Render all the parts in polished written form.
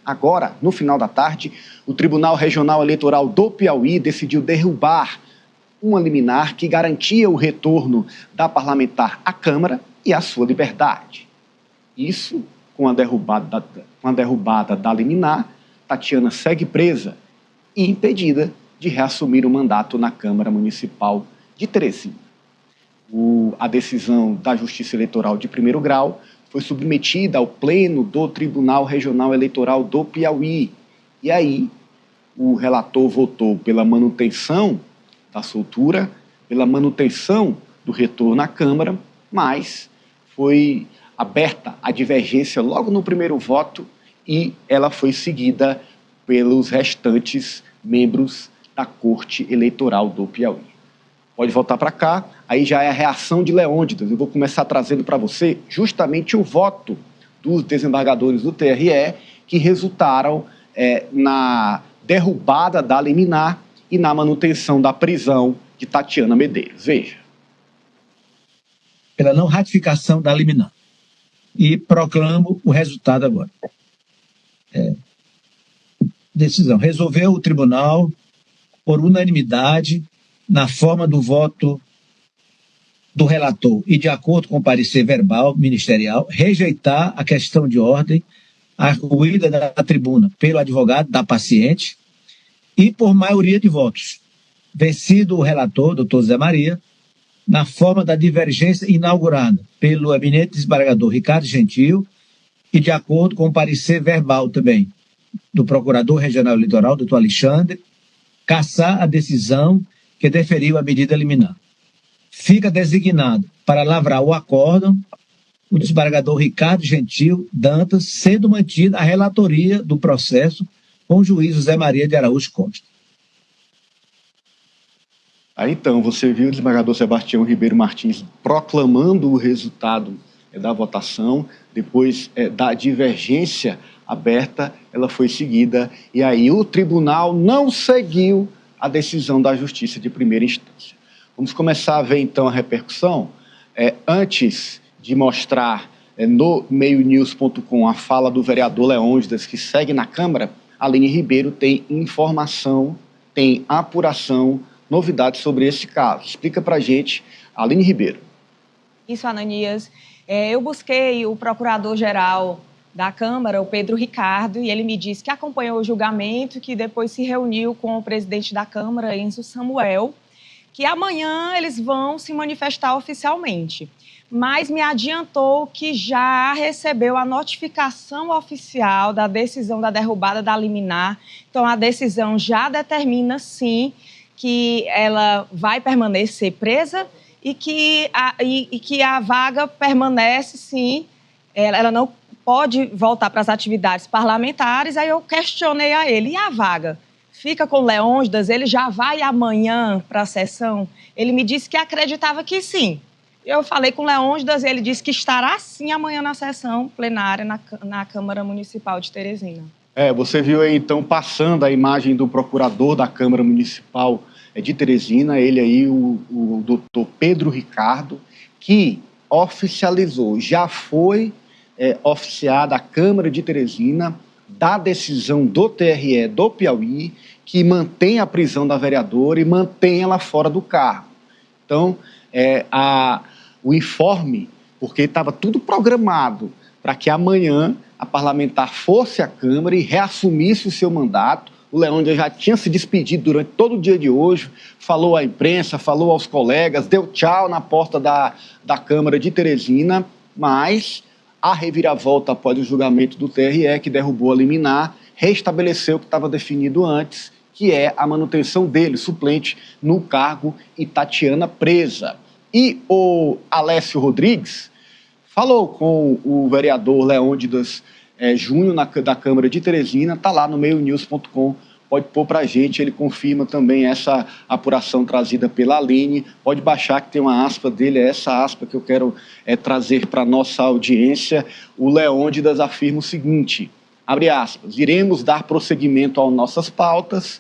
Agora, no final da tarde, o Tribunal Regional Eleitoral do Piauí decidiu derrubar uma liminar que garantia o retorno da parlamentar à Câmara e a sua liberdade. Isso, com a derrubada da liminar, Tatiana segue presa e impedida de reassumir o mandato na Câmara Municipal de Teresina. A decisão da Justiça Eleitoral de primeiro grau foi submetida ao Pleno do Tribunal Regional Eleitoral do Piauí. E aí, o relator votou pela manutenção da soltura, pela manutenção do retorno à Câmara, mas foi aberta a divergência logo no primeiro voto e ela foi seguida pelos restantes membros da Corte Eleitoral do Piauí. Pode voltar para cá, aí já é a reação de Leônidas. Eu vou começar trazendo para você justamente o voto dos desembargadores do TRE que resultaram na derrubada da liminar e na manutenção da prisão de Tatiana Medeiros. Veja. Pela não ratificação da liminar. E proclamo o resultado agora. Decisão. Resolveu o tribunal, por unanimidade, na forma do voto do relator e de acordo com o parecer verbal ministerial, rejeitar a questão de ordem arguída da tribuna pelo advogado da paciente e por maioria de votos, vencido o relator, doutor Zé Maria, na forma da divergência inaugurada pelo eminente desembargador Ricardo Gentil e de acordo com o parecer verbal também do Procurador Regional Eleitoral, doutor Alexandre, cassar a decisão que deferiu a medida liminar. Fica designado para lavrar o acórdão o desembargador Ricardo Gentil Dantas, sendo mantida a relatoria do processo com o juiz José Maria de Araújo Costa. Aí então, você viu o desembargador Sebastião Ribeiro Martins proclamando o resultado da votação, depois da divergência aberta, ela foi seguida, e aí o tribunal não seguiu a decisão da Justiça de primeira instância. Vamos começar a ver então a repercussão. Antes de mostrar no meionews.com a fala do vereador Leônidas, que segue na Câmara, a Aline Ribeiro tem informação, tem apuração, novidades sobre esse caso. Explica pra gente, Aline Ribeiro. Isso, Ananias. Eu busquei o procurador-geral da Câmara, o Pedro Ricardo, e ele me disse que acompanhou o julgamento e que depois se reuniu com o presidente da Câmara, Enzo Samuel, que amanhã eles vão se manifestar oficialmente. Mas me adiantou que já recebeu a notificação oficial da decisão da derrubada da liminar. Então, a decisão já determina, sim, que ela vai permanecer presa e que a vaga permanece, sim, ela não pode voltar para as atividades parlamentares. Aí eu questionei a ele, e a vaga? Fica com Leônidas, ele já vai amanhã para a sessão? Ele me disse que acreditava que sim. Eu falei com Leônidas, ele disse que estará sim amanhã na sessão plenária na Câmara Municipal de Teresina. Você viu aí então passando a imagem do procurador da Câmara Municipal de Teresina, ele aí, o doutor Pedro Ricardo, que oficializou, já foi oficiada a Câmara de Teresina da decisão do TRE do Piauí, que mantém a prisão da vereadora e mantém ela fora do cargo. Então, o informe, porque estava tudo programado para que amanhã a parlamentar fosse à Câmara e reassumisse o seu mandato. O Leônidas já tinha se despedido durante todo o dia de hoje, falou à imprensa, falou aos colegas, deu tchau na porta da Câmara de Teresina, mas a reviravolta após o julgamento do TRE, que derrubou a liminar, restabeleceu o que estava definido antes, que é a manutenção dele, suplente, no cargo, e Tatiana presa. E o Alessio Rodrigues falou com o vereador Leônidas Júnior da Câmara de Teresina, está lá no meionews.com, pode pôr para a gente, ele confirma também essa apuração trazida pela Aline, pode baixar que tem uma aspa dele, é essa aspa que eu quero trazer para a nossa audiência. O Leônidas afirma o seguinte, abre aspas, iremos dar prosseguimento às nossas pautas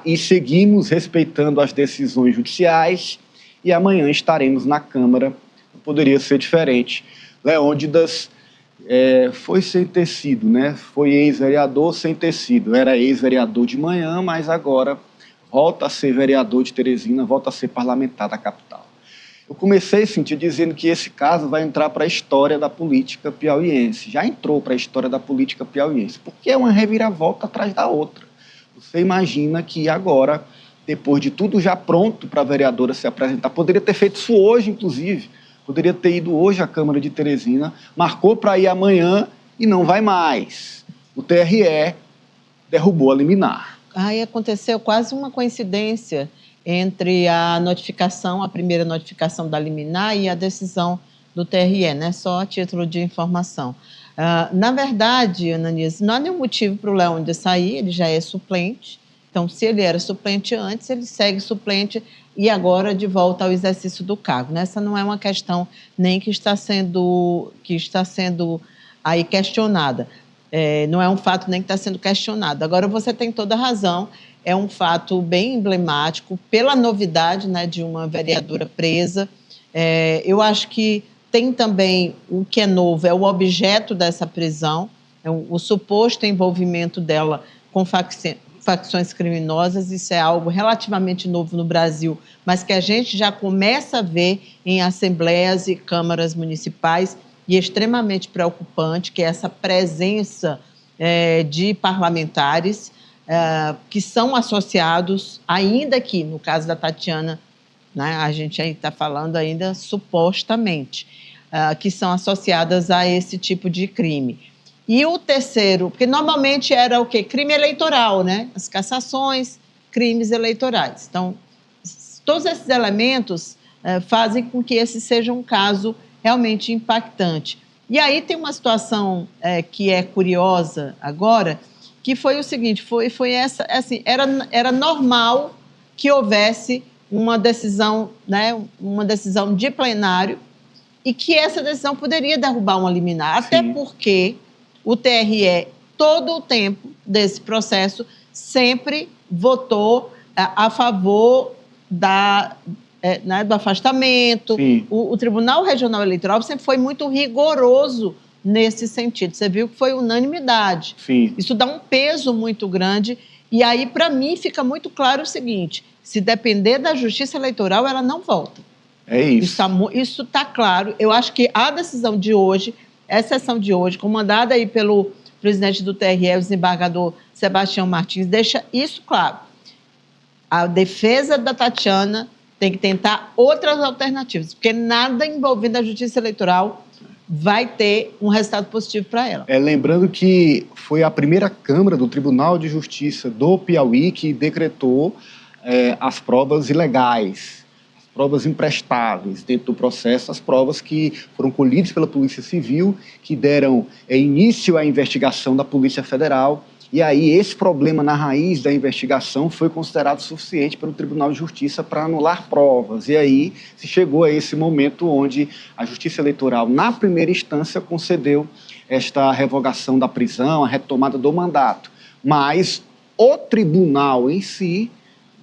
e seguimos respeitando as decisões judiciais e amanhã estaremos na Câmara, não poderia ser diferente. Leônidas Foi sem ter sido, né? Foi ex-vereador sem ter sido. Era ex-vereador de manhã, mas agora volta a ser vereador de Teresina, volta a ser parlamentar da capital. Eu comecei a sentir dizendo que esse caso vai entrar para a história da política piauiense. Já entrou para a história da política piauiense, porque é uma reviravolta atrás da outra. Você imagina que agora, depois de tudo já pronto para a vereadora se apresentar, poderia ter feito isso hoje, inclusive, poderia ter ido hoje à Câmara de Teresina, marcou para ir amanhã e não vai mais. O TRE derrubou a liminar. Aí aconteceu quase uma coincidência entre a notificação, a primeira notificação da liminar e a decisão do TRE, né? Só a título de informação. Na verdade, Ananias, não há nenhum motivo para o Leônidas sair, ele já é suplente. Então, se ele era suplente antes, ele segue suplente e agora de volta ao exercício do cargo, né? Essa não é uma questão nem que está sendo aí questionada. Não é um fato nem que está sendo questionado. Agora, você tem toda a razão, é um fato bem emblemático pela novidade, né, de uma vereadora presa. Eu acho que tem também o que é novo, é o objeto dessa prisão, o suposto envolvimento dela com facções criminosas. Isso é algo relativamente novo no Brasil, mas que a gente já começa a ver em assembleias e câmaras municipais, e é extremamente preocupante, que é essa presença de parlamentares que são associados, ainda que, no caso da Tatiana, né, a gente aí está falando ainda supostamente, que são associadas a esse tipo de crime. E o terceiro, porque normalmente era o quê? Crime eleitoral, né? As cassações, crimes eleitorais. Então, todos esses elementos fazem com que esse seja um caso realmente impactante. E aí tem uma situação que é curiosa agora, que foi o seguinte, foi essa, assim, era normal que houvesse uma decisão, né, uma decisão de plenário, e que essa decisão poderia derrubar uma liminar, até porque o TRE, todo o tempo desse processo, sempre votou a favor do afastamento. O Tribunal Regional Eleitoral sempre foi muito rigoroso nesse sentido. Você viu que foi unanimidade. Sim. Isso dá um peso muito grande. E aí, para mim, fica muito claro o seguinte: se depender da Justiça Eleitoral, ela não volta. É isso. Isso está claro. Eu acho que a decisão de hoje, essa sessão de hoje, comandada aí pelo presidente do TRE, o desembargador Sebastião Martins, deixa isso claro. A defesa da Tatiana tem que tentar outras alternativas, porque nada envolvendo a Justiça Eleitoral vai ter um resultado positivo para ela. Lembrando que foi a primeira Câmara do Tribunal de Justiça do Piauí que decretou as provas ilegais, as provas imprestáveis dentro do processo, as provas que foram colhidas pela Polícia Civil, que deram início à investigação da Polícia Federal. E aí esse problema na raiz da investigação foi considerado suficiente pelo Tribunal de Justiça para anular provas. E aí se chegou a esse momento onde a Justiça Eleitoral, na primeira instância, concedeu esta revogação da prisão, a retomada do mandato. Mas o tribunal em si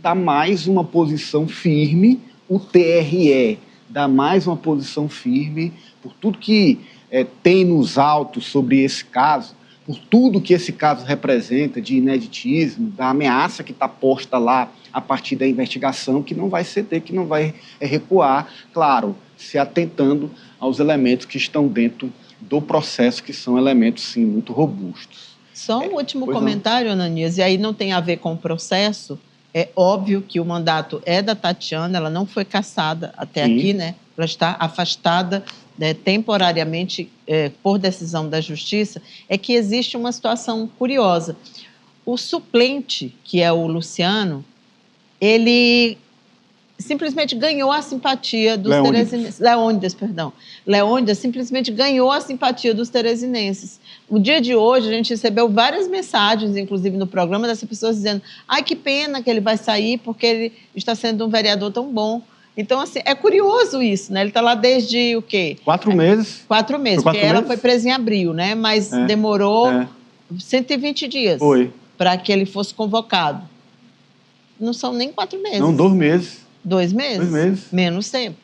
dá mais uma posição firme, o TRE dá mais uma posição firme, por tudo que tem nos autos sobre esse caso, por tudo que esse caso representa de ineditismo, da ameaça que está posta lá a partir da investigação, que não vai ceder, que não vai recuar, claro, se atentando aos elementos que estão dentro do processo, que são elementos, sim, muito robustos. Só um último comentário, Ananias, e aí não tem a ver com o processo. É óbvio que o mandato é da Tatiana, ela não foi cassada até aqui, né? Ela está afastada temporariamente por decisão da Justiça. É que existe uma situação curiosa. O suplente, que é o Luciano, ele simplesmente ganhou a simpatia dos teresinenses. Leônidas simplesmente ganhou a simpatia dos teresinenses. No dia de hoje, a gente recebeu várias mensagens, inclusive no programa, dessas pessoas dizendo: ai, que pena que ele vai sair porque ele está sendo um vereador tão bom. Então, assim, é curioso isso, né? Ele está lá desde o quê? 4 meses. 4 meses, porque ela foi presa em abril, né? Mas demorou 120 dias para que ele fosse convocado. Não são nem 4 meses. Não, 2 meses. 2 meses? 2 meses. Menos tempo.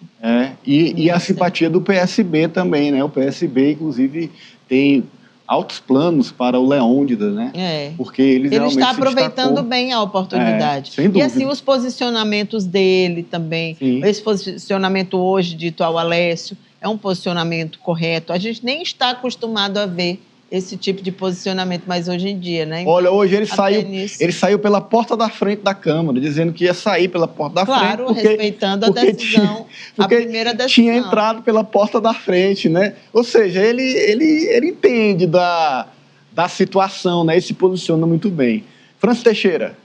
E a simpatia do PSB também, né? O PSB, inclusive, tem altos planos para o Leônidas, né? Porque ele está aproveitando bem a oportunidade. Sem dúvida. E assim, os posicionamentos dele também. Sim. Esse posicionamento hoje dito ao Alécio é um posicionamento correto. A gente nem está acostumado a ver esse tipo de posicionamento mais hoje em dia, né? Olha, hoje ele saiu pela porta da frente da Câmara, dizendo que ia sair pela porta da frente. Claro, respeitando a decisão, a primeira decisão. Tinha entrado pela porta da frente, né? Ou seja, ele entende da situação, né? E se posiciona muito bem. Francis Teixeira.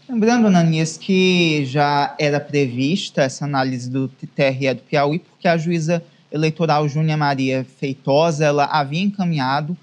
Lembrando, Ananias, que já era prevista essa análise do TRE do Piauí, porque a juíza eleitoral Júnia Maria Feitosa, ela havia encaminhado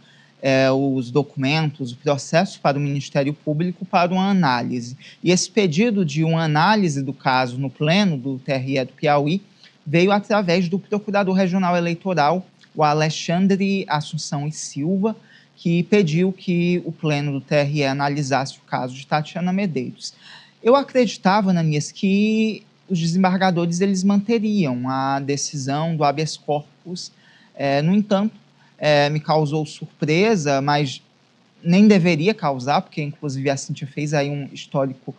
os documentos, o processo para o Ministério Público para uma análise. E esse pedido de uma análise do caso no pleno do TRE do Piauí veio através do Procurador Regional Eleitoral, o Alexandre Assunção e Silva, que pediu que o pleno do TRE analisasse o caso de Tatiana Medeiros. Eu acreditava, Ananias, que os desembargadores eles manteriam a decisão do habeas corpus. No entanto, me causou surpresa, mas nem deveria causar, porque inclusive a Cíntia fez aí um histórico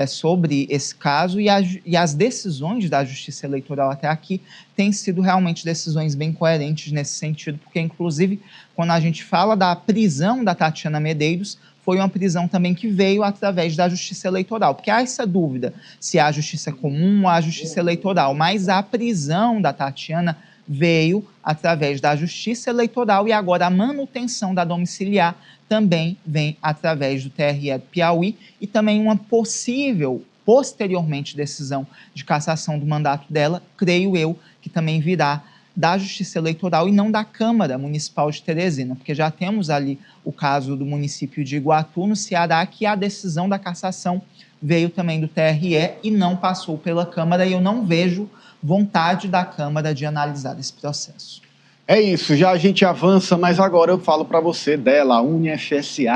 sobre esse caso, e as decisões da Justiça Eleitoral até aqui têm sido realmente decisões bem coerentes nesse sentido, porque inclusive quando a gente fala da prisão da Tatiana Medeiros, foi uma prisão também que veio através da Justiça Eleitoral, porque há essa dúvida se é a Justiça Comum ou a Justiça Eleitoral, mas a prisão da Tatiana veio através da Justiça Eleitoral e agora a manutenção da domiciliar também vem através do TRE do Piauí e também uma possível, posteriormente, decisão de cassação do mandato dela, creio eu, que também virá da Justiça Eleitoral e não da Câmara Municipal de Teresina, porque já temos ali o caso do município de Iguatu, no Ceará, que a decisão da cassação veio também do TRE e não passou pela Câmara, e eu não vejo vontade da Câmara de analisar esse processo. É isso, já a gente avança, mas agora eu falo para você dela, a UniFSA